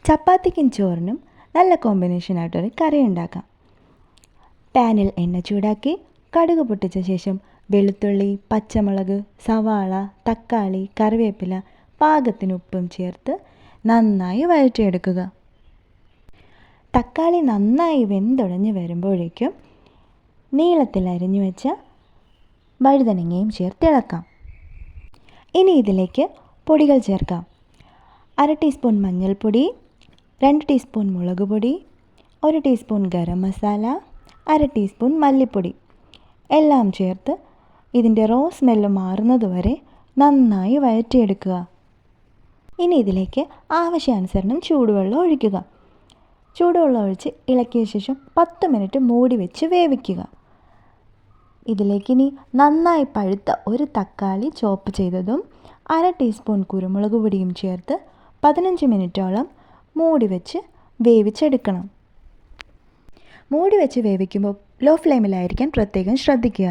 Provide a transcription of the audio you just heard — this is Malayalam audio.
ചപ്പാത്തിക്കും ചോറിനും നല്ല കോമ്പിനേഷനായിട്ടൊരു കറി ഉണ്ടാക്കാം. പാനിൽ എണ്ണ ചൂടാക്കി കടുക് പൊട്ടിച്ച ശേഷം വെളുത്തുള്ളി, പച്ചമുളക്, സവാള, തക്കാളി, കറിവേപ്പില, പാകത്തിന് ഉപ്പും ചേർത്ത് നന്നായി വഴറ്റിയെടുക്കുക. തക്കാളി നന്നായി വെന്തുടഞ്ഞ് വരുമ്പോഴേക്കും നീളത്തിൽ അരിഞ്ഞു വെച്ച വഴുതനങ്ങയും ചേർത്തിളക്കാം. ഇനി ഇതിലേക്ക് പൊടികൾ ചേർക്കാം. 1/2 ടീസ്പൂൺ മഞ്ഞൾപ്പൊടി, 2 ടീസ്പൂൺ മുളക് പൊടി, 1 ടീസ്പൂൺ ഗരം മസാല, 1/2 ടീസ്പൂൺ മല്ലിപ്പൊടി എല്ലാം ചേർത്ത് ഇതിൻ്റെ റോ സ്മെല്ല് മാറുന്നത് വരെ നന്നായി വഴറ്റിയെടുക്കുക. ഇനി ഇതിലേക്ക് ആവശ്യാനുസരണം ചൂടുവെള്ളം ഒഴിക്കുക. ചൂടുവെള്ളം ഒഴിച്ച് ഇളക്കിയ ശേഷം 10 മിനിറ്റ് മൂടി വെച്ച് വേവിക്കുക. ഇതിലേക്കിനി നന്നായി പഴുത്ത ഒരു തക്കാളി ചോപ്പ് ചെയ്തതും 1/2 ടീസ്പൂൺ കുരുമുളക് പൊടിയും ചേർത്ത് 15 മിനിറ്റോളം മൂടി വെച്ച് വേവിച്ചെടുക്കണം. മൂടി വെച്ച് വേവിക്കുമ്പോൾ ലോ ഫ്ലെയിമിലായിരിക്കാൻ പ്രത്യേകം ശ്രദ്ധിക്കുക.